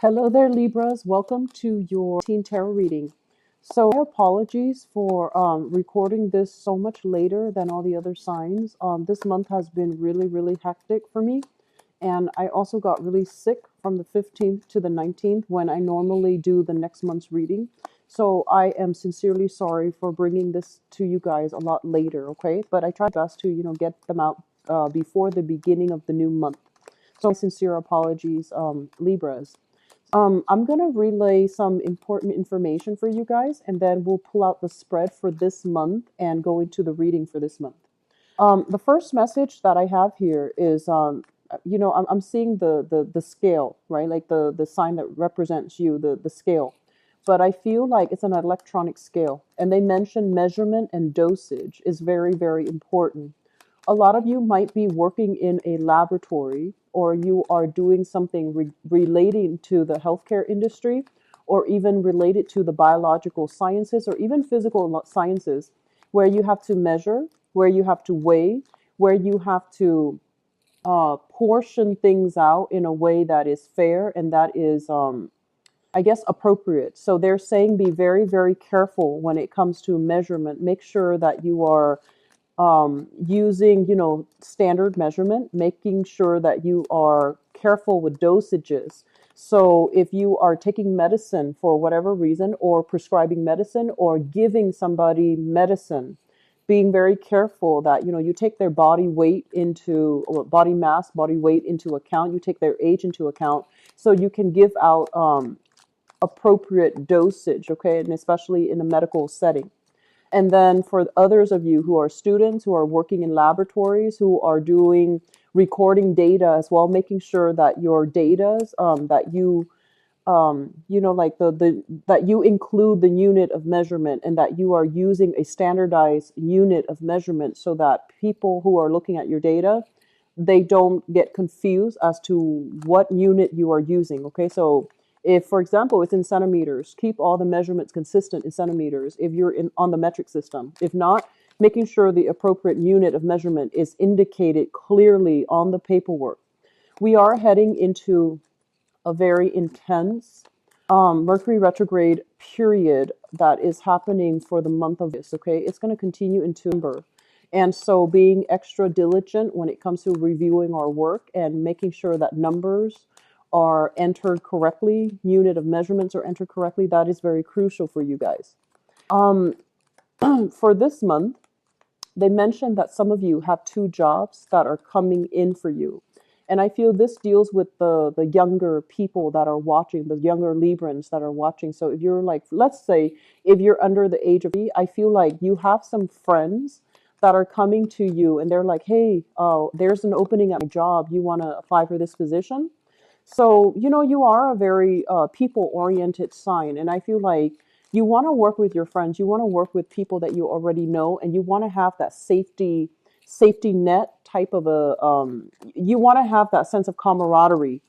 Hello there, Libras. Welcome to your teen tarot reading. So, my apologies for recording this so much later than all the other signs. This month has been really, really hectic for me. And I also got really sick from the 15th to the 19th when I normally do the next month's reading. So, I am sincerely sorry for bringing this to you guys a lot later, okay? But I tried my best to, get them out before the beginning of the new month. So, my sincere apologies, Libras. I'm going to relay some important information for you guys, and then we'll pull out the spread for this month and go into the reading for this month. The first message that I have here is, I'm seeing the scale, right? Like the sign that represents you, the scale. But I feel like it's an electronic scale. And they mention measurement and dosage is very, very important. A lot of you might be working in a laboratory, or you are doing something relating to the healthcare industry, or even related to the biological sciences, or even physical sciences, where you have to measure, where you have to weigh, where you have to portion things out in a way that is fair and that is, I guess, appropriate. So they're saying be very, very careful when it comes to measurement. Make sure that you are using, standard measurement, making sure that you are careful with dosages. So if you are taking medicine for whatever reason, or prescribing medicine, or giving somebody medicine, being very careful that, you take their body weight into, or body mass, body weight into account, you take their age into account, so you can give out appropriate dosage, okay, and especially in a medical setting. And then for others of you who are students, who are working in laboratories, who are doing recording data as well, making sure that your data, that you, like that you include the unit of measurement, and that you are using a standardized unit of measurement, so that people who are looking at your data, they don't get confused as to what unit you are using. Okay, so if, for example, it's in centimeters, keep all the measurements consistent in centimeters if you're on the metric system. If not, making sure the appropriate unit of measurement is indicated clearly on the paperwork. We are heading into a very intense Mercury retrograde period that is happening for the month of this, okay? It's going to continue into November. And so being extra diligent when it comes to reviewing our work and making sure that numbers are entered correctly, unit of measurements are entered correctly, that is very crucial for you guys. Um, for this month, they mentioned that some of you have two jobs that are coming in for you. And I feel this deals with the younger people that are watching, the younger Librans that are watching. So if you're like, let's say, if you're under the age of 30, I feel like you have some friends that are coming to you and they're like, hey, there's an opening at my job. You want to apply for this position? So, you are a very people-oriented sign, and I feel like you want to work with your friends, you want to work with people that you already know, and you want to have that safety net type of you want to have that sense of camaraderie,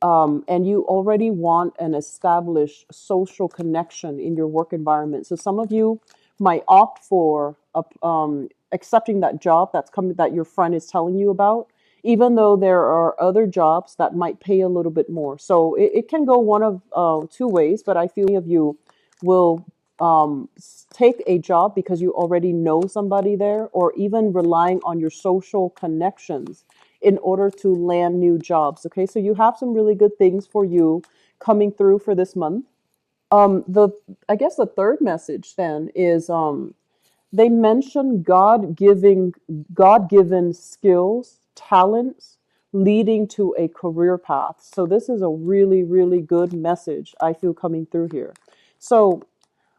and you already want an established social connection in your work environment. So some of you might opt for accepting that job that's coming, that your friend is telling you about, even though there are other jobs that might pay a little bit more. So it can go one of two ways, but I feel many of you will take a job because you already know somebody there, or even relying on your social connections in order to land new jobs. Okay, so you have some really good things for you coming through for this month. The I guess the third message then is they mention God given skills, talents leading to a career path. So this is a really, really good message I feel coming through here. So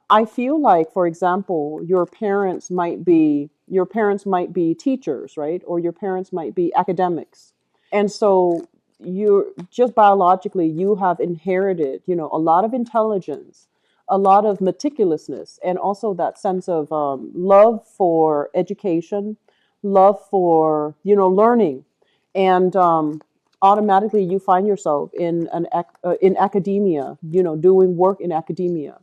I feel like, for example, your parents might be teachers, right? Or your parents might be academics. And so you're just biologically, you have inherited, a lot of intelligence, a lot of meticulousness, and also that sense of love for education, love for, learning. And automatically you find yourself in academia, doing work in academia.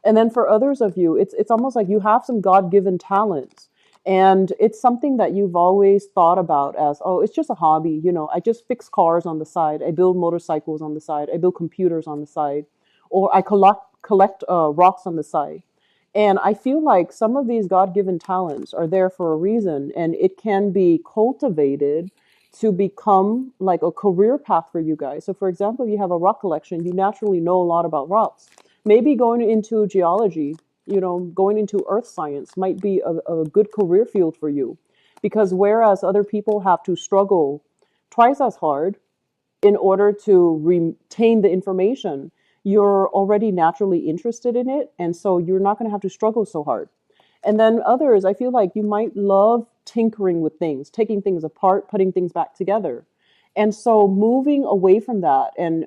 And then for others of you, it's almost like you have some God-given talents, And it's something that you've always thought about as, oh, it's just a hobby. I just fix cars on the side. I build motorcycles on the side. I build computers on the side, or I collect rocks on the side. And I feel like some of these God-given talents are there for a reason, and it can be cultivated to become like a career path for you guys. So, for example, if you have a rock collection, you naturally know a lot about rocks. Maybe going into geology, going into earth science might be a good career field for you. Because whereas other people have to struggle twice as hard in order to retain the information, you're already naturally interested in it. And so you're not going to have to struggle so hard. And then others, I feel like you might love tinkering with things, taking things apart, putting things back together. And so moving away from that and,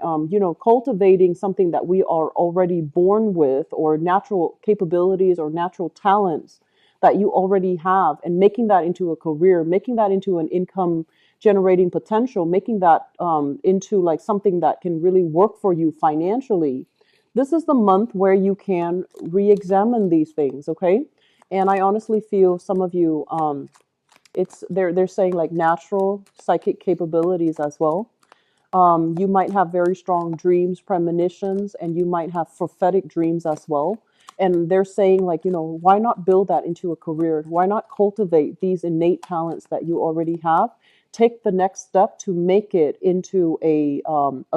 cultivating something that we are already born with, or natural capabilities or natural talents that you already have, and making that into a career, making that into an income generating potential, making that into like something that can really work for you financially. This is the month where you can re-examine these things, okay? And I honestly feel some of you, they're saying like natural psychic capabilities as well. You might have very strong dreams, premonitions, and you might have prophetic dreams as well. And they're saying, like, why not build that into a career? Why not cultivate these innate talents that you already have? Take the next step to make it into a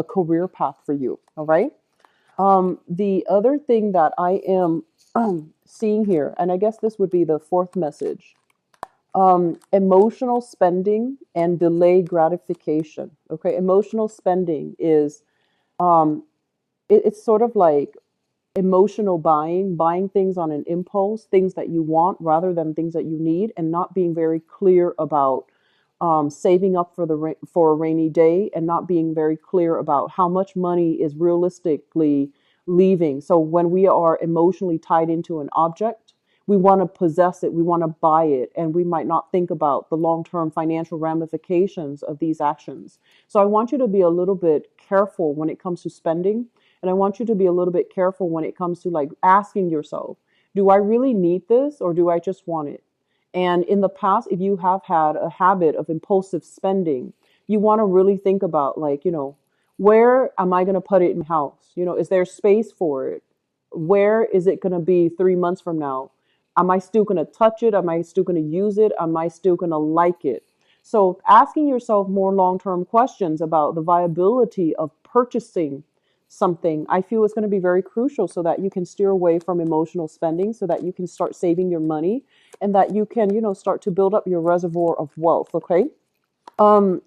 career path for you. All right. The other thing that I am seeing here, and I guess this would be the fourth message, emotional spending and delayed gratification. Okay, emotional spending is um, it's sort of like emotional buying things on an impulse, things that you want rather than things that you need, and not being very clear about saving up for for a rainy day, and not being very clear about how much money is realistically leaving. So when we are emotionally tied into an object, we want to possess it, we want to buy it, and we might not think about the long-term financial ramifications of these actions. So I want you to be a little bit careful when it comes to spending, and I want you to be a little bit careful when it comes to like asking yourself, do I really need this or do I just want it? And in the past, if you have had a habit of impulsive spending, you want to really think about, like, where am I going to put it in the house? Is there space for it? Where is it going to be 3 months from now? Am I still going to touch it? Am I still going to use it? Am I still going to like it? So asking yourself more long-term questions about the viability of purchasing something, I feel is going to be very crucial, so that you can steer away from emotional spending, so that you can start saving your money, and that you can, start to build up your reservoir of wealth, okay? Um,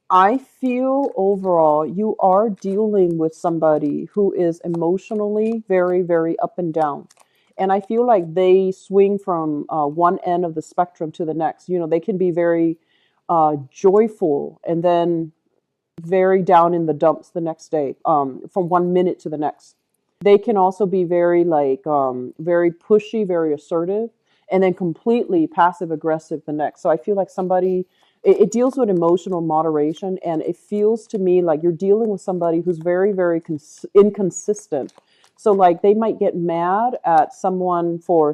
I feel overall you are dealing with somebody who is emotionally very, very up and down. And I feel like they swing from one end of the spectrum to the next. They can be very joyful and then very down in the dumps the next day, from 1 minute to the next. They can also be very like very pushy, very assertive, and then completely passive aggressive the next. So I feel like somebody, it deals with emotional moderation, and it feels to me like you're dealing with somebody who's very, very inconsistent. So like they might get mad at someone for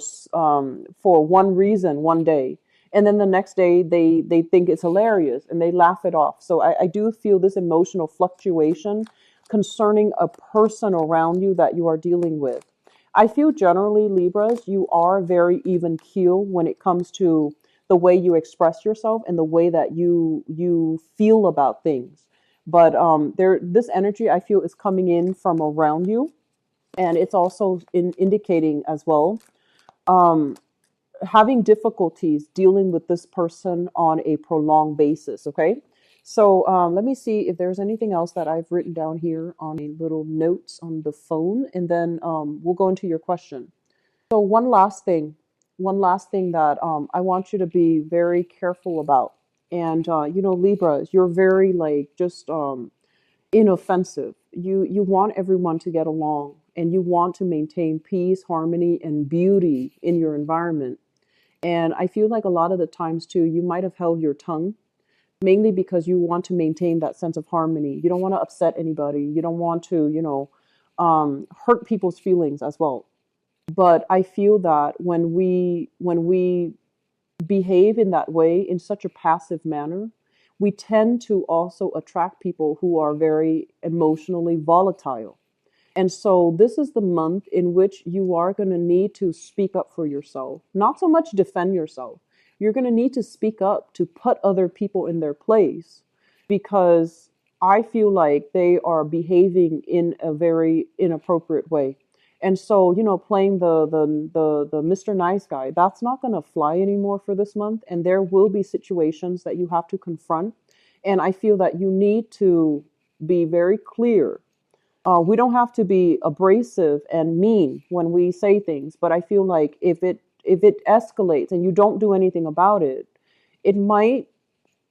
one reason one day, and then the next day they think it's hilarious and they laugh it off. So I do feel this emotional fluctuation concerning a person around you that you are dealing with. I feel generally, Libras, you are very even keel when it comes to the way you express yourself and the way that you feel about things. But this energy I feel is coming in from around you, and it's also indicating as well um, having difficulties dealing with this person on a prolonged basis. Okay. So let me see if there's anything else that I've written down here on a little notes on the phone, and then we'll go into your question. So one last thing that I want you to be very careful about. And Libras, you're very like just inoffensive. You want everyone to get along, and you want to maintain peace, harmony, and beauty in your environment. And I feel like a lot of the times too, you might have held your tongue, mainly because you want to maintain that sense of harmony. You don't want to upset anybody. You don't want to, hurt people's feelings as well. But I feel that when we behave in that way in such a passive manner, we tend to also attract people who are very emotionally volatile. And so this is the month in which you are going to need to speak up for yourself, not so much defend yourself. You're going to need to speak up to put other people in their place, because I feel like they are behaving in a very inappropriate way. And so, playing the Mr. Nice Guy, that's not going to fly anymore for this month. And there will be situations that you have to confront. And I feel that you need to be very clear. We don't have to be abrasive and mean when we say things, but I feel like if it escalates and you don't do anything about it, it might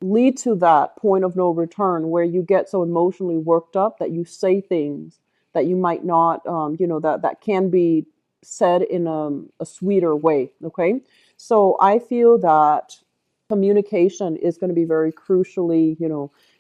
lead to that point of no return where you get so emotionally worked up that you say things that you might not, that can be said in a sweeter way. Okay. So I feel that communication is going to be very crucially,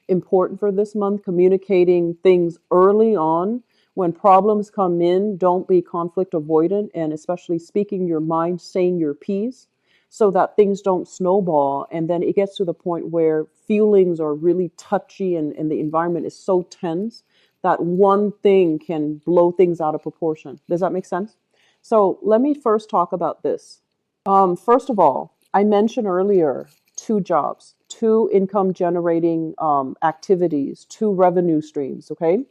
important for this month. Communicating things early on when problems come in. Don't be conflict avoidant, and especially speaking your mind, saying your piece, so that things don't snowball. And then it gets to the point where feelings are really touchy, and the environment is so tense that one thing can blow things out of proportion. Does that make sense? So let me first talk about this. First of all, I mentioned earlier two jobs, two income generating activities, two revenue streams. Okay.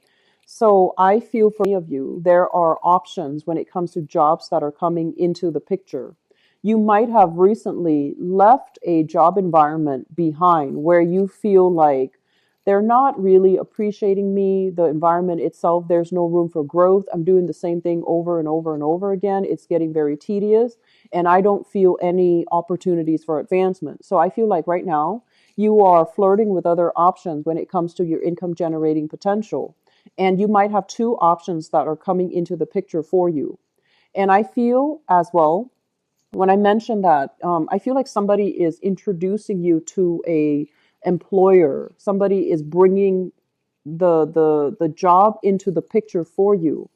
So I feel for many of you, there are options when it comes to jobs that are coming into the picture. You might have recently left a job environment behind where you feel like they're not really appreciating me, the environment itself, there's no room for growth. I'm doing the same thing over and over and over again. It's getting very tedious, and I don't feel any opportunities for advancement. So I feel like right now you are flirting with other options when it comes to your income generating potential. And you might have two options that are coming into the picture for you. And I feel as well, when I mentioned that, I feel like somebody is introducing you to a employer. Somebody is bringing the job into the picture for you,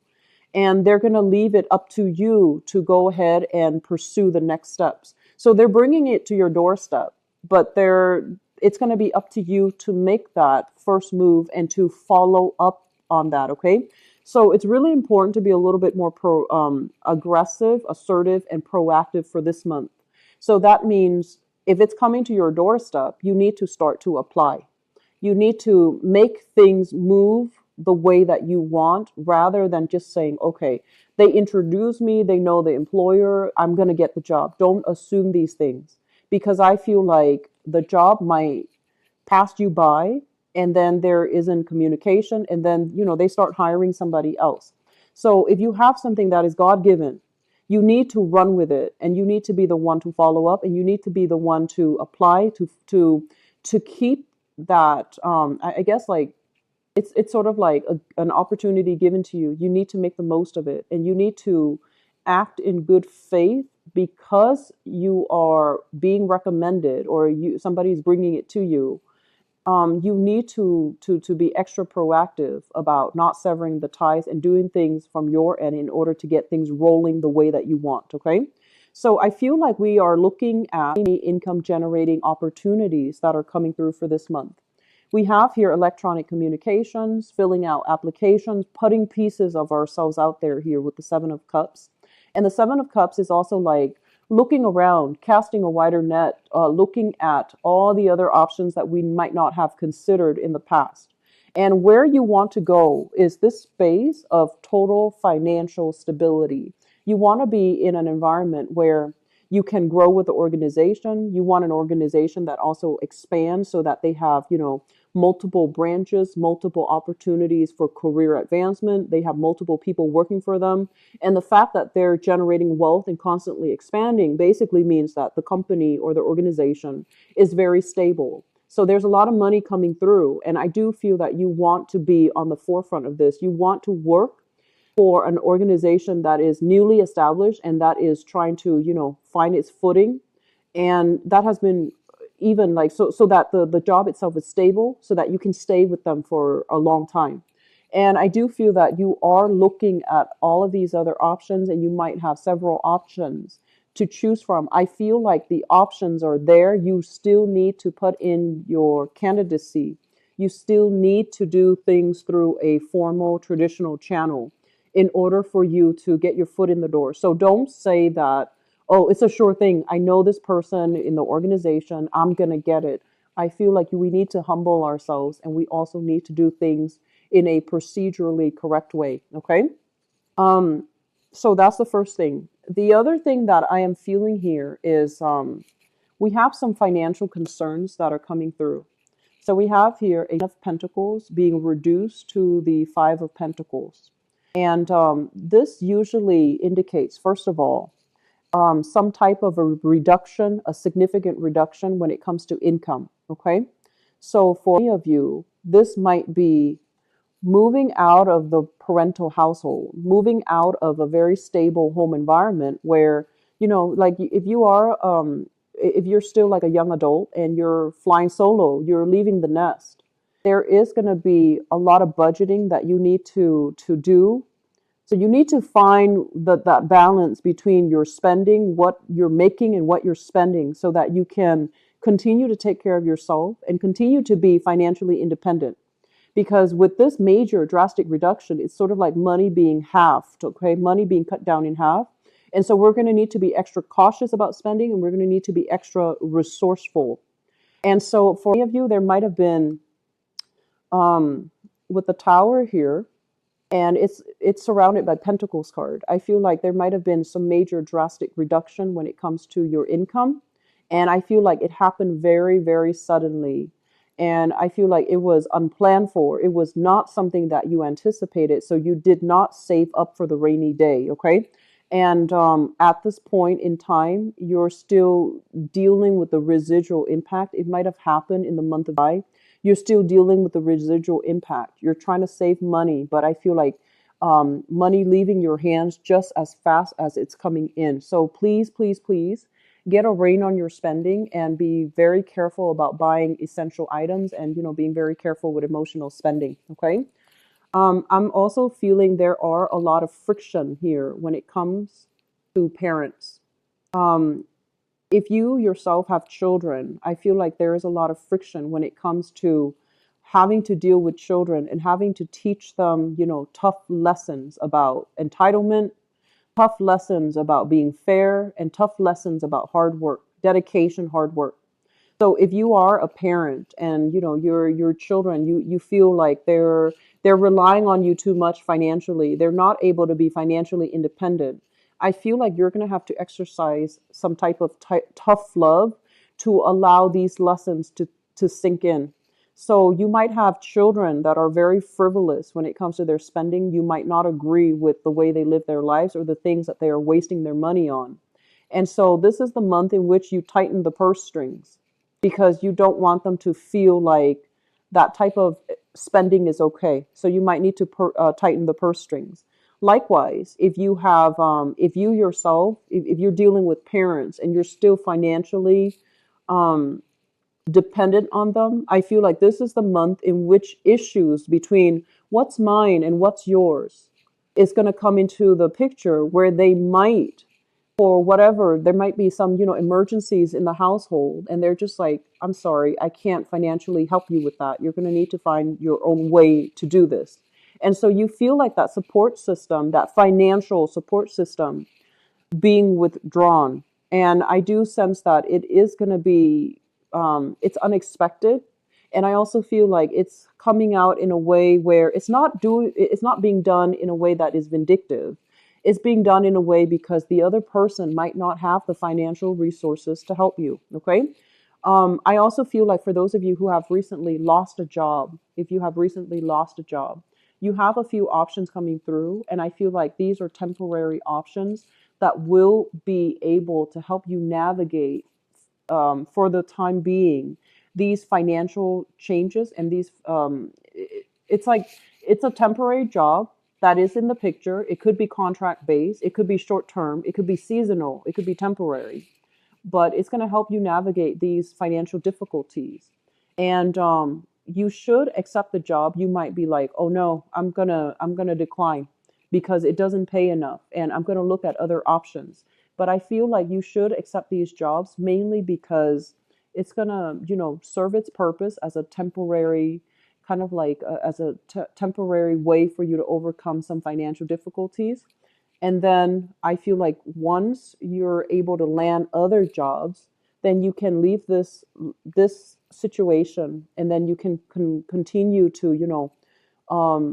and they're going to leave it up to you to go ahead and pursue the next steps. So they're bringing it to your doorstep, but it's going to be up to you to make that first move and to follow up on that. Okay. So it's really important to be a little bit more aggressive, assertive, and proactive for this month. So that means if it's coming to your doorstep, you need to start to apply. You need to make things move the way that you want, rather than just saying, okay, they introduce me, they know the employer, I'm going to get the job. Don't assume these things, because I feel like the job might pass you by, and then there isn't communication, and then they start hiring somebody else. So if you have something that is God given, you need to run with it, and you need to be the one to follow up, and you need to be the one to apply to keep that. I guess like it's sort of like an opportunity given to you. You need to make the most of it, and you need to act in good faith, because you are being recommended, or somebody's bringing it to you. You need to be extra proactive about not severing the ties and doing things from your end in order to get things rolling the way that you want. Okay. So I feel like we are looking at many income generating opportunities that are coming through for this month. We have here electronic communications, filling out applications, putting pieces of ourselves out there here with the Seven of Cups. And the Seven of Cups is also like looking around, casting a wider net, looking at all the other options that we might not have considered in the past. And where you want to go is this space of total financial stability. You want to be in an environment where you can grow with the organization. You want an organization that also expands, so that they have, multiple branches, multiple opportunities for career advancement. They have multiple people working for them. And the fact that they're generating wealth and constantly expanding basically means that the company or the organization is very stable. So there's a lot of money coming through. And I do feel that you want to be on the forefront of this. You want to work for an organization that is newly established and that is trying to, find its footing. And that has been even like so that the job itself is stable, so that you can stay with them for a long time. And I do feel that you are looking at all of these other options, and you might have several options to choose from. I feel like the options are there. You still need to put in your candidacy. You still need to do things through a formal traditional channel in order for you to get your foot in the door. So don't say that, oh, it's a sure thing. I know this person in the organization. I'm going to get it. I feel like we need to humble ourselves, and we also need to do things in a procedurally correct way. Okay. Um, so that's the first thing. The other thing that I am feeling here is we have some financial concerns that are coming through. So we have here a of Pentacles being reduced to the Five of Pentacles. And this usually indicates, first of all, some type of a reduction, a significant reduction when it comes to income. Okay. So for many of you, this might be moving out of the parental household, moving out of a very stable home environment where, like if you're still like a young adult and you're flying solo, you're leaving the nest, there is going to be a lot of budgeting that you need to do. So you need to find that balance between your spending, what you're making and what you're spending, so that you can continue to take care of yourself and continue to be financially independent. Because with this major drastic reduction, it's sort of like money being halved, okay? Money being cut down in half. And so we're going to need to be extra cautious about spending, and we're going to need to be extra resourceful. And so for many of you, there might have been, with the tower here, and it's surrounded by Pentacles card. I feel like there might have been some major drastic reduction when it comes to your income. And I feel like it happened very, very suddenly. And I feel like it was unplanned for. It was not something that you anticipated. So you did not save up for the rainy day. Okay. And at this point in time, you're still dealing with the residual impact. It might have happened in the month of July. You're still dealing with the residual impact. You're trying to save money, but I feel like money leaving your hands just as fast as it's coming in. So please, please, please get a rein on your spending and be very careful about buying essential items, and being very careful with emotional spending. Okay. I'm also feeling there are a lot of friction here when it comes to parents. Um, if you yourself have children, I feel like there is a lot of friction when it comes to having to deal with children and having to teach them, tough lessons about entitlement, tough lessons about being fair, and tough lessons about hard work, dedication, hard work. So if you are a parent and your children, you feel like they're relying on you too much financially, they're not able to be financially independent. I feel like you're going to have to exercise some type of tough love to allow these lessons to sink in. So you might have children that are very frivolous when it comes to their spending. You might not agree with the way they live their lives or the things that they are wasting their money on. And so this is the month in which you tighten the purse strings, because you don't want them to feel like that type of spending is okay. So you might need to tighten the purse strings. Likewise, if you yourself, if you're dealing with parents and you're still financially um, dependent on them, I feel like this is the month in which issues between what's mine and what's yours is going to come into the picture, where they might, for whatever, there might be some, emergencies in the household, and they're just like, I'm sorry, I can't financially help you with that. You're going to need to find your own way to do this. And so you feel like that support system, that financial support system, being withdrawn. And I do sense that it is going to be, it's unexpected. And I also feel like it's coming out in a way where it's not being done in a way that is vindictive. It's being done in a way because the other person might not have the financial resources to help you. Okay. I also feel like for those of you who have recently lost a job, if you have recently lost a job, you have a few options coming through. And I feel like these are temporary options that will be able to help you navigate, for the time being, these financial changes. And it's like, it's a temporary job that is in the picture. It could be contract based, it could be short term, it could be seasonal, it could be temporary, but it's going to help you navigate these financial difficulties. And you should accept the job. You might be like, oh no, I'm gonna decline because it doesn't pay enough, and I'm gonna look at other options. but I feel like you should accept these jobs mainly because it's gonna, serve its purpose as a temporary kind of like as a temporary way for you to overcome some financial difficulties. And then I feel like once you're able to land other jobs, then you can leave this situation, and then you can continue to,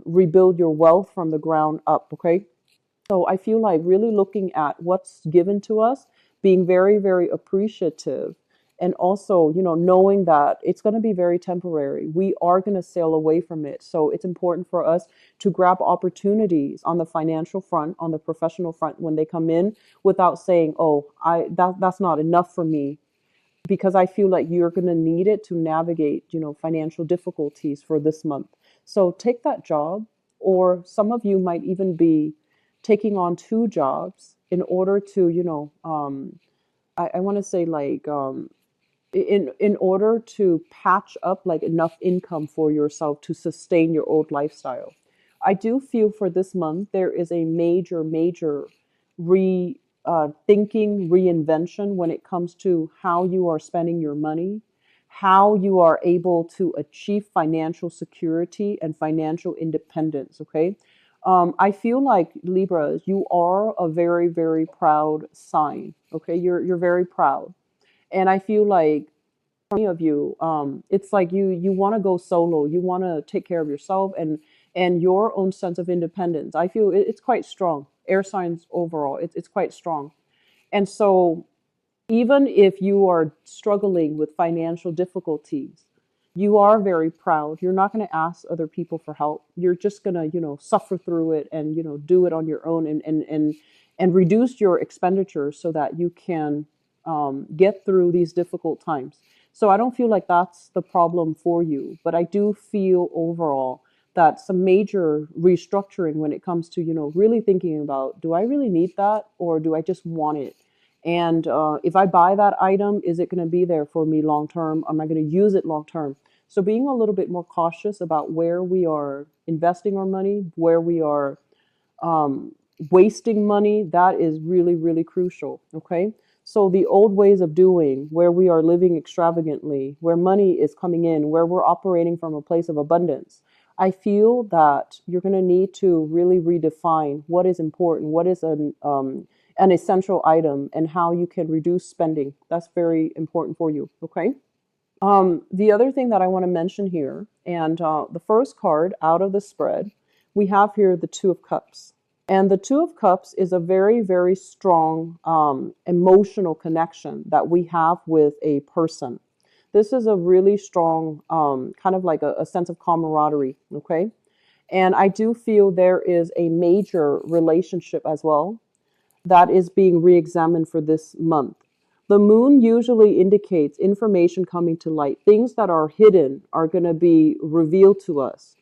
rebuild your wealth from the ground up. Okay. So I feel like really looking at what's given to us, being very, very appreciative, and also, knowing that it's going to be very temporary. We are going to sail away from it. So it's important for us to grab opportunities on the financial front, on the professional front when they come in, without saying, "Oh, that's not enough for me," because I feel like you're going to need it to navigate, financial difficulties for this month. So take that job, or some of you might even be taking on two jobs in order to, I want to say like, in order to patch up like enough income for yourself to sustain your old lifestyle. I do feel for this month there is a major re thinking reinvention when it comes to how you are spending your money, how you are able to achieve financial security and financial independence. Okay. I feel like Libras, you are a very, very proud sign. Okay. You're very proud. And I feel like many of you, it's like you want to go solo. You want to take care of yourself and your own sense of independence. I feel it's quite strong. Air signs overall, it's quite strong. And so even if you are struggling with financial difficulties, you are very proud. You're not going to ask other people for help. You're just going to, suffer through it and, do it on your own, and reduce your expenditures so that you can get through these difficult times. So I don't feel like that's the problem for you, but I do feel overall that some major restructuring when it comes to, really thinking about, do I really need that, or do I just want it? And if I buy that item, is it going to be there for me long term? Am I going to use it long term? So being a little bit more cautious about where we are investing our money, where we are um, wasting money, that is really, really crucial. Okay. So the old ways of doing, where we are living extravagantly, where money is coming in, where we're operating from a place of abundance, I feel that you're going to need to really redefine what is important, what is an essential item, and how you can reduce spending. That's very important for you. Okay. The other thing that I want to mention here, and the first card out of the spread, we have here the Two of Cups. And the Two of Cups is a very, very strong emotional connection that we have with a person. This is a really strong kind of like a sense of camaraderie, okay? And I do feel there is a major relationship as well that is being re-examined for this month. The moon usually indicates information coming to light. Things that are hidden are going to be revealed to us.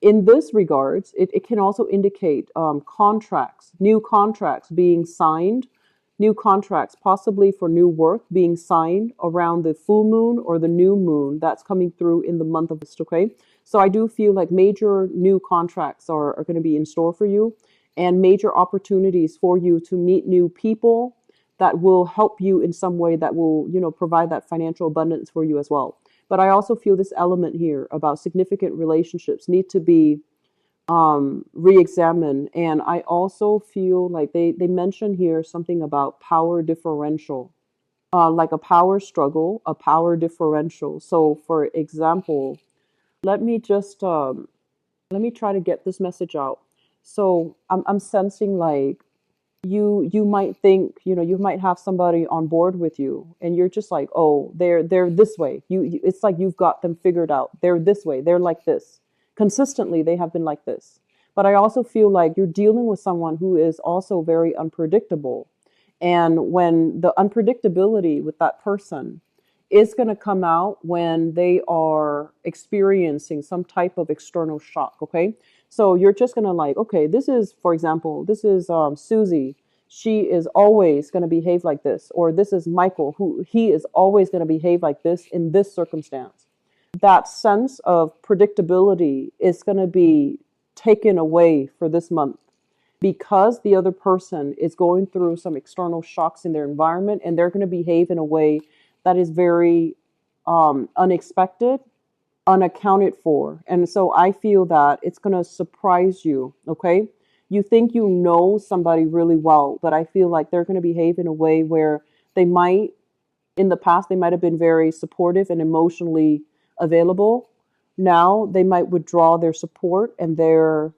In this regards, it can also indicate contracts, new contracts being signed, new contracts possibly for new work being signed around the full moon or the new moon that's coming through in the month of August, okay? So I do feel like major new contracts are going to be in store for you, and major opportunities for you to meet new people that will help you in some way, that will, provide that financial abundance for you as well. But I also feel this element here about significant relationships need to be re-examined. And I also feel like they mention here something about power differential, like a power struggle, a power differential. So for example, let me just let me try to get this message out. So I'm sensing like you might think, you might have somebody on board with you, and you're just like, oh, they're this way. It's like you've got them figured out. They're this way. They're like this. Consistently, they have been like this. But I also feel like you're dealing with someone who is also very unpredictable. And when the unpredictability with that person is going to come out when they are experiencing some type of external shock, okay? So you're just going to like, okay, this is, for example, this is Susie. She is always going to behave like this. Or this is Michael, who he is always going to behave like this in this circumstance. That sense of predictability is going to be taken away for this month, because the other person is going through some external shocks in their environment, and they're going to behave in a way that is very unexpected, unaccounted for. And so I feel that it's going to surprise you. Okay. You think you know somebody really well, but I feel like they're going to behave in a way where they might, in the past, they might have been very supportive and emotionally available. Now they might withdraw their support and their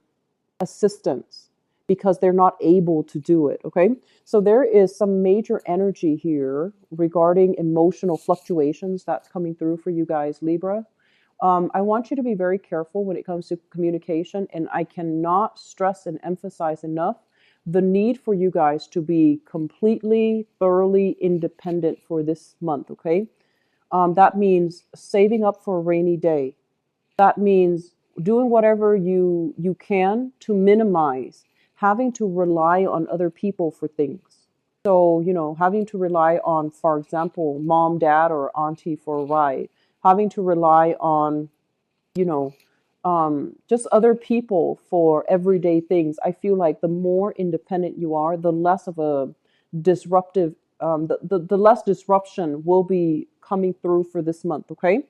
assistance because they're not able to do it. Okay. So there is some major energy here regarding emotional fluctuations that's coming through for you guys, Libra. I want you to be very careful when it comes to communication, and I cannot stress and emphasize enough the need for you guys to be completely, thoroughly independent for this month, okay? That means saving up for a rainy day. That means doing whatever you can to minimize having to rely on other people for things. So, having to rely on, for example, mom, dad, or auntie for a ride, having to rely on, you know, just other people for everyday things. I feel like the more independent you are, the less of a disruptive, the less disruption will be coming through for this month, okay?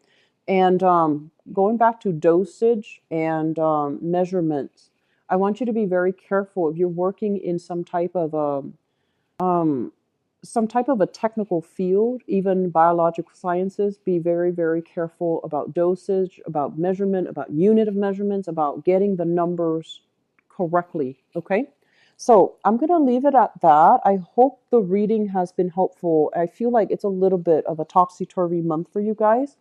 And going back to dosage and measurements, I want you to be very careful if you're working in um, some type of a technical field, even biological sciences. Be very, very careful about dosage, about measurement, about unit of measurements, about getting the numbers correctly. Okay. So I'm going to leave it at that. I hope the reading has been helpful. I feel like it's a little bit of a topsy-turvy month for you guys.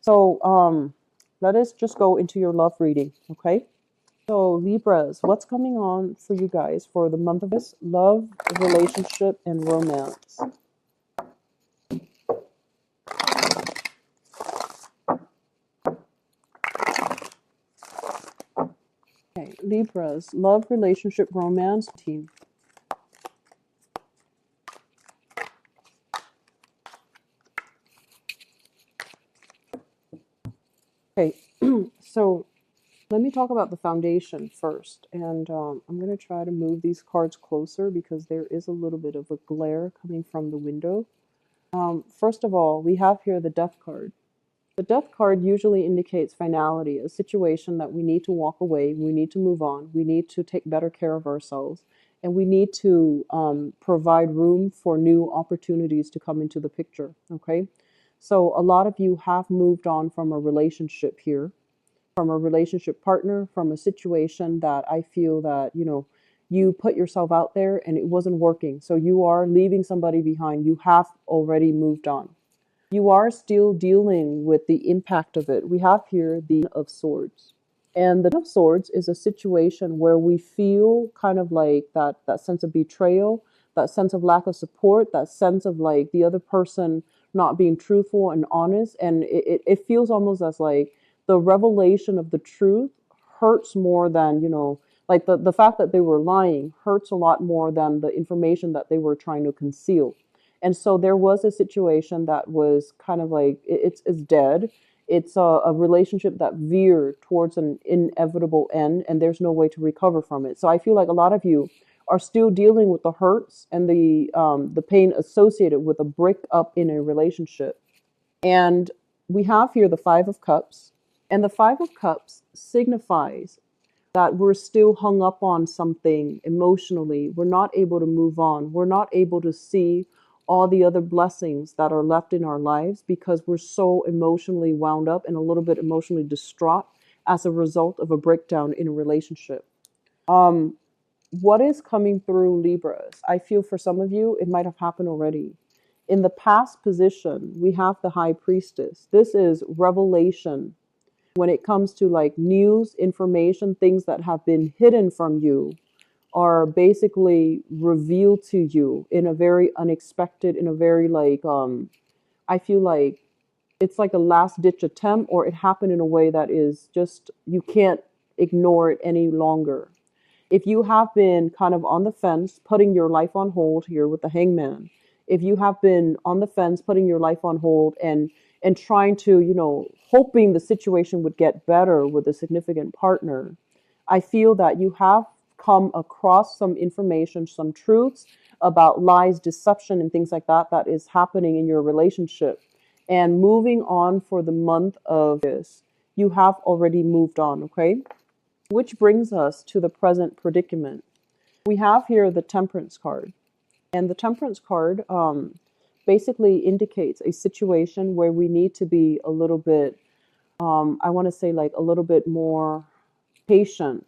So let us just go into your love reading. Okay. So, Libras, what's coming on for you guys for the month of this love, relationship, and romance? Okay, Libras, love, relationship, romance, team. Okay, so let me talk about the foundation first. And I'm going to try to move these cards closer because there is a little bit of a glare coming from the window. First of all, we have here the Death card. The Death card usually indicates finality, a situation that we need to walk away, we need to move on, we need to take better care of ourselves, and we need to provide room for new opportunities to come into the picture. Okay, so a lot of you have moved on from a relationship here, from a relationship partner, from a situation that I feel that, you put yourself out there and it wasn't working. So you are leaving somebody behind. You have already moved on. You are still dealing with the impact of it. We have here the of Swords. And the Ten of Swords is a situation where we feel kind of like that sense of betrayal, that sense of lack of support, that sense of like the other person not being truthful and honest. And it feels almost as like the revelation of the truth hurts more than, like the fact that they were lying hurts a lot more than the information that they were trying to conceal. And so there was a situation that was kind of like it's dead. It's a relationship that veered towards an inevitable end, and there's no way to recover from it. So I feel like a lot of you are still dealing with the hurts and the pain associated with a breakup in a relationship. And we have here the Five of Cups, and the Five of Cups signifies that we're still hung up on something emotionally. We're not able to move on. We're not able to see all the other blessings that are left in our lives because we're so emotionally wound up and a little bit emotionally distraught as a result of a breakdown in a relationship. Um, what is coming through Libras? I feel for some of you, it might have happened already. In the past position, we have the High Priestess. This is revelation when it comes to like news, information, things that have been hidden from you are basically revealed to you in a very unexpected, in a very like I feel like it's like a last ditch attempt, or it happened in a way that is just you can't ignore it any longer. If you have been kind of on the fence, putting your life on hold here with the Hangman, if you have been on the fence, putting your life on hold and trying to, hoping the situation would get better with a significant partner, I feel that you have come across some information, some truths about lies, deception, and things like that that is happening in your relationship. And moving on for the month of this, you have already moved on, okay? Which brings us to the present predicament. We have here the Temperance card. And the Temperance card basically indicates a situation where we need to be a little bit, I want to say, like a little bit more patient,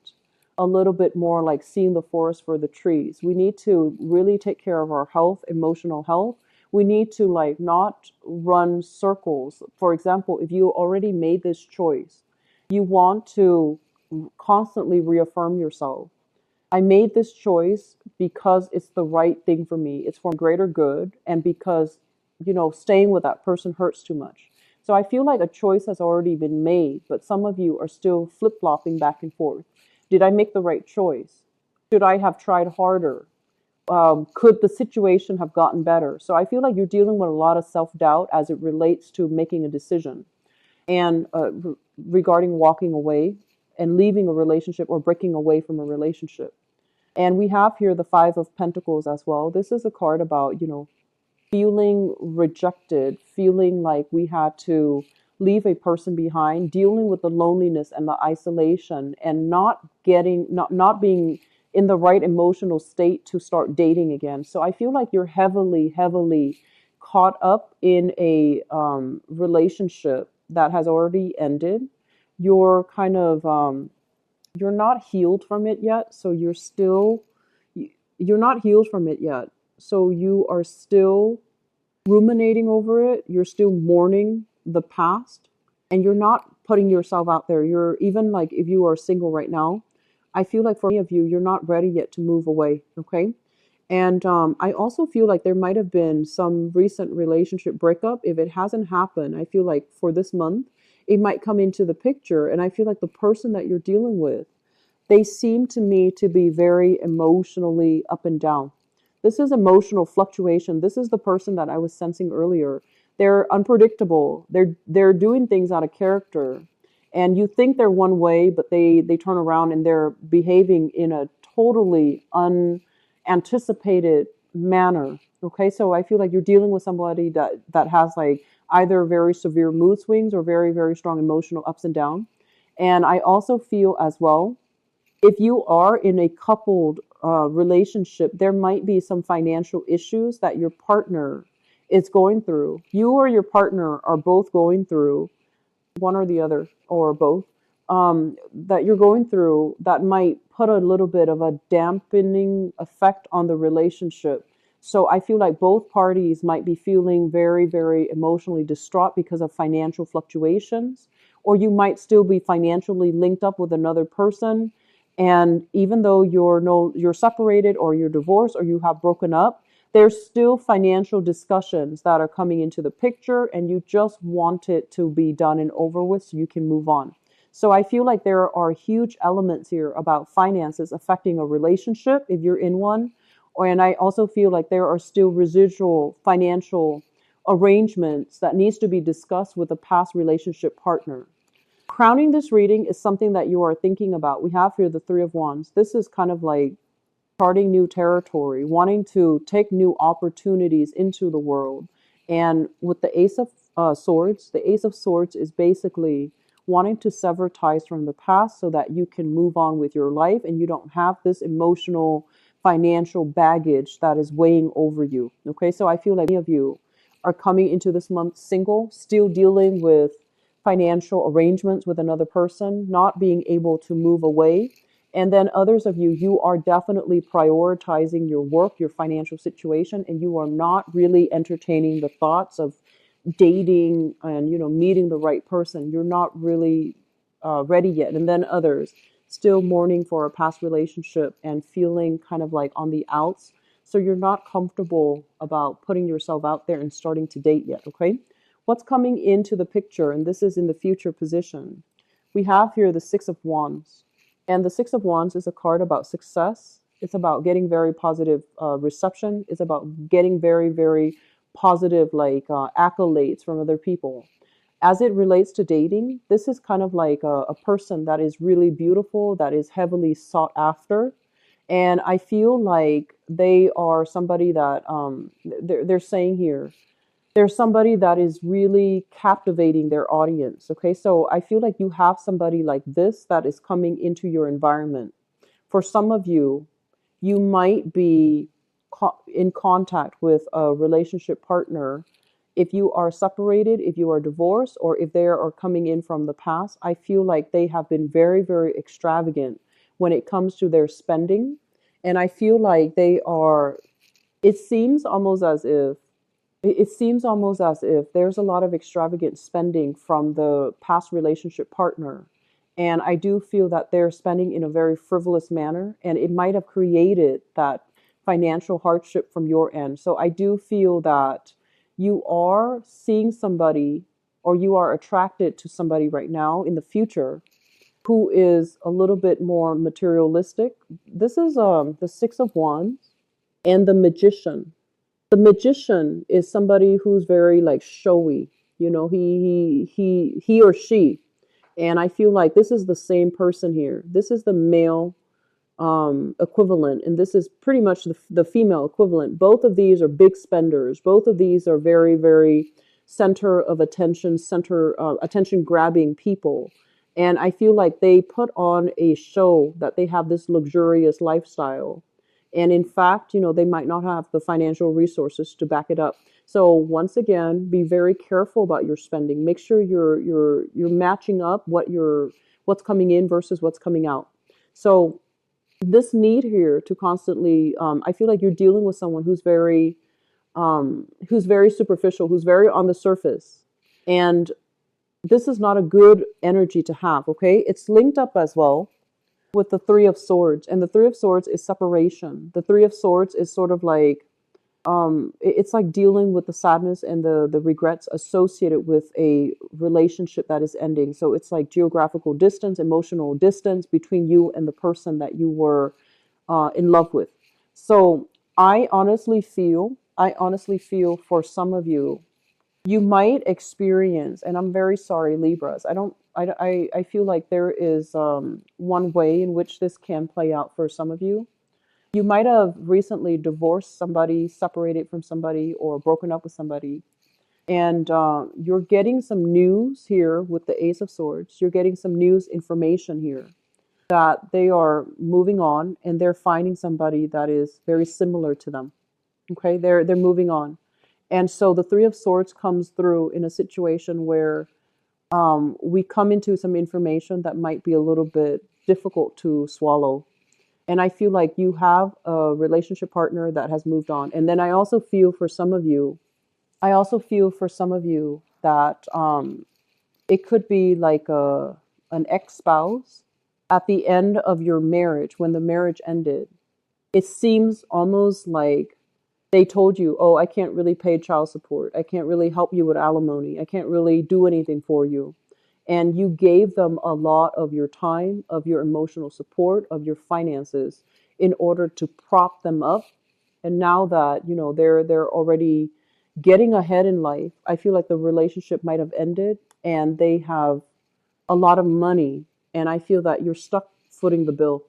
a little bit more like seeing the forest for the trees. We need to really take care of our health, emotional health. We need to like not run circles. For example, if you already made this choice, you want to constantly reaffirm yourself. I made this choice because it's the right thing for me. It's for greater good, and because, staying with that person hurts too much. So I feel like a choice has already been made, but some of you are still flip-flopping back and forth. Did I make the right choice? Should I have tried harder? Could the situation have gotten better? So I feel like you're dealing with a lot of self-doubt as it relates to making a decision and regarding walking away and leaving a relationship or breaking away from a relationship. And we have here the Five of Pentacles as well. This is a card about, feeling rejected, feeling like we had to leave a person behind, dealing with the loneliness and the isolation, and not being in the right emotional state to start dating again. So I feel like you're heavily, heavily caught up in a relationship that has already ended. You're kind of you're not healed from it yet, so you're not healed from it yet. So you are still ruminating over it. You're still mourning the past, and you're not putting yourself out there. You're even like, if you are single right now, I feel like for many of you, you're not ready yet to move away. Okay. And I also feel like there might have been some recent relationship breakup. If it hasn't happened, I feel like for this month, it might come into the picture. And I feel like the person that you're dealing with, they seem to me to be very emotionally up and down. This is emotional fluctuation. This is the person that I was sensing earlier. They're unpredictable. They're doing things out of character. And you think they're one way, but they turn around and they're behaving in a totally unanticipated manner. Okay, so I feel like you're dealing with somebody that has like either very severe mood swings or very, very strong emotional ups and downs. And I also feel as well, if you are in a coupled relationship, there might be some financial issues that your partner is going through. You or your partner are both going through, one or the other, or both, that you're going through that might put a little bit of a dampening effect on the relationship. So I feel like both parties might be feeling very, very emotionally distraught because of financial fluctuations, or you might still be financially linked up with another person. And even though you're separated or you're divorced or you have broken up, there's still financial discussions that are coming into the picture, and you just want it to be done and over with so you can move on. So I feel like there are huge elements here about finances affecting a relationship if you're in one. And I also feel like there are still residual financial arrangements that needs to be discussed with a past relationship partner. Crowning this reading is something that you are thinking about. We have here the Three of Wands. This is kind of like charting new territory, wanting to take new opportunities into the world. And with the Ace of Swords, the Ace of Swords is basically wanting to sever ties from the past so that you can move on with your life and you don't have this emotional, financial baggage that is weighing over you. Okay, so I feel like many of you are coming into this month single, still dealing with financial arrangements with another person, not being able to move away. And then others of you, you are definitely prioritizing your work, your financial situation, and you are not really entertaining the thoughts of dating and, meeting the right person. You're not really ready yet. And then others still mourning for a past relationship and feeling kind of like on the outs. So you're not comfortable about putting yourself out there and starting to date yet. Okay. What's coming into the picture, and this is in the future position, we have here the Six of Wands. And the Six of Wands is a card about success. It's about getting very positive reception. It's about getting very, very positive accolades from other people. As it relates to dating, this is kind of like a person that is really beautiful, that is heavily sought after. And I feel like they are somebody that they're saying here, there's somebody that is really captivating their audience. Okay, so I feel like you have somebody like this that is coming into your environment. For some of you, you might be in contact with a relationship partner. If you are separated, if you are divorced, or if they are coming in from the past, I feel like they have been very, very extravagant when it comes to their spending. And I feel like they are, it seems almost as if it seems almost as if there's a lot of extravagant spending from the past relationship partner. And I do feel that they're spending in a very frivolous manner, and it might have created that financial hardship from your end. So I do feel that you are seeing somebody, or you are attracted to somebody right now in the future who is a little bit more materialistic. This is the Six of Wands and the Magician. The magician is somebody who's very like showy. You know, he or she. And I feel like this is the same person here. This is the male equivalent, and this is pretty much the female equivalent. Both of these are big spenders. Both of these are very, very center of attention, center attention grabbing people. And I feel like they put on a show that they have this luxurious lifestyle. And in fact, you know, they might not have the financial resources to back it up. So once again, be very careful about your spending. Make sure you're matching up what's coming in versus what's coming out. So this need here to constantly, I feel like you're dealing with someone who's very superficial, who's very on the surface. And this is not a good energy to have. Okay, it's linked up as well with the Three of Swords, and the Three of Swords is separation. The Three of Swords is sort of like it's like dealing with the sadness and the regrets associated with a relationship that is ending. So it's like geographical distance, emotional distance between you and the person that you were in love with. So I honestly feel for some of you, you might experience, and I'm very sorry, Libras. I don't, I feel like there is one way in which this can play out for some of you. You might have recently divorced somebody, separated from somebody, or broken up with somebody. And you're getting some news here with the Ace of Swords. You're getting some news information here that they are moving on and they're finding somebody that is very similar to them. Okay, they're moving on. And so the Three of Swords comes through in a situation where we come into some information that might be a little bit difficult to swallow. And I feel like you have a relationship partner that has moved on. And then I also feel for some of you, that it could be like an ex-spouse at the end of your marriage, when the marriage ended. It seems almost like they told you, oh, I can't really pay child support. I can't really help you with alimony. I can't really do anything for you. And you gave them a lot of your time, of your emotional support, of your finances in order to prop them up. And now that, you know, they're already getting ahead in life, I feel like the relationship might have ended and they have a lot of money. And I feel that you're stuck footing the bill.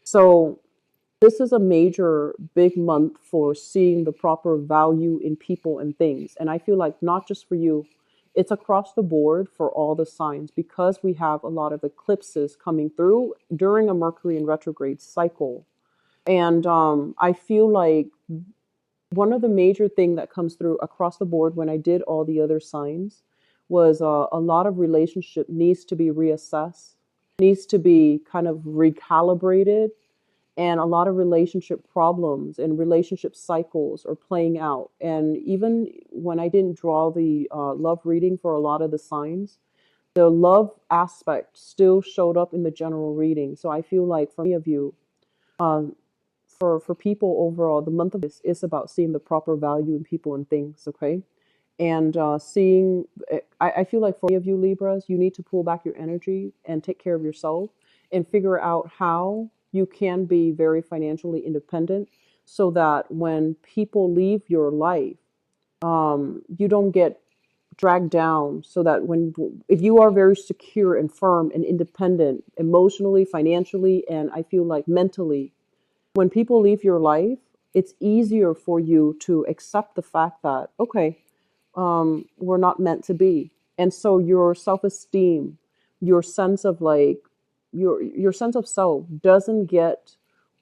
So this is a major big month for seeing the proper value in people and things. And I feel like not just for you, it's across the board for all the signs, because we have a lot of eclipses coming through during a Mercury in retrograde cycle. And I feel like one of the major thing that comes through across the board when I did all the other signs was a lot of relationship needs to be reassessed, needs to be kind of recalibrated, and a lot of relationship problems and relationship cycles are playing out. And even when I didn't draw the love reading for a lot of the signs, the love aspect still showed up in the general reading. So I feel like for many of you, um, for people overall, the month of this is about seeing the proper value in people and things. Okay, and seeing, I feel like for many of you Libras, you need to pull back your energy and take care of yourself and figure out how you can be very financially independent, so that when people leave your life, you don't get dragged down. So that when, if you are very secure and firm and independent emotionally, financially, and I feel like mentally, When people leave your life, it's easier for you to accept the fact that, okay, we're not meant to be. And so your self-esteem, your sense of like, your sense of self doesn't get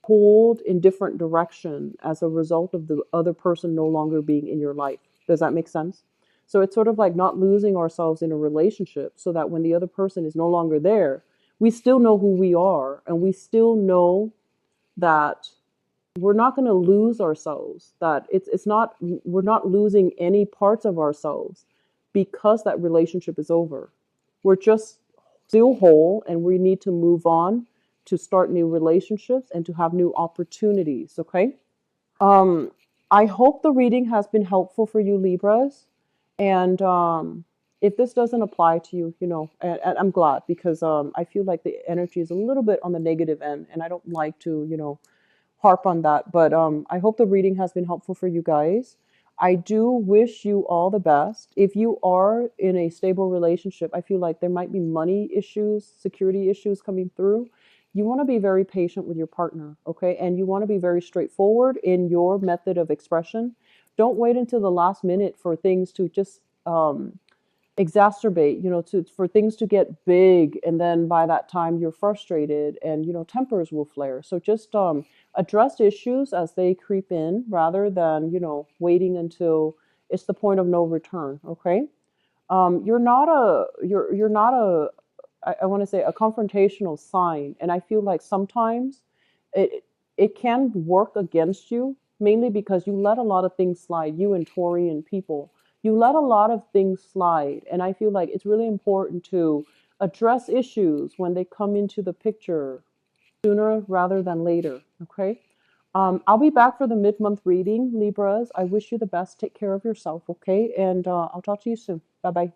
pulled in different direction as a result of the other person no longer being in your life. Does that make sense? So it's sort of like not losing ourselves in a relationship so that when the other person is no longer there, we still know who we are and we still know that we're not going to lose ourselves, that it's not, we're not losing any parts of ourselves because that relationship is over. We're just still whole and we need to move on to start new relationships and to have new opportunities. Okay. um I hope the reading has been helpful for you, Libras. And if this doesn't apply to you, and I'm glad, because I feel like the energy is a little bit on the negative end and I don't like to, harp on that. But I hope the reading has been helpful for you guys. I do wish you all the best. If you are in a stable relationship, I feel like there might be money issues, security issues coming through. You want to be very patient with your partner, okay? And you want to be very straightforward in your method of expression. Don't wait until the last minute for things to just exacerbate, for things to get big, and then by that time you're frustrated and tempers will flare. So just address issues as they creep in rather than waiting until it's the point of no return. Okay. You're not a, I want to say, a confrontational sign, and I feel like sometimes it it can work against you, mainly because you let a lot of things slide. You and Taurian people, you let a lot of things slide, and I feel like it's really important to address issues when they come into the picture sooner rather than later. Okay. I'll be back for the mid-month reading, Libras. I wish you the best. Take care of yourself, okay? And I'll talk to you soon. Bye bye.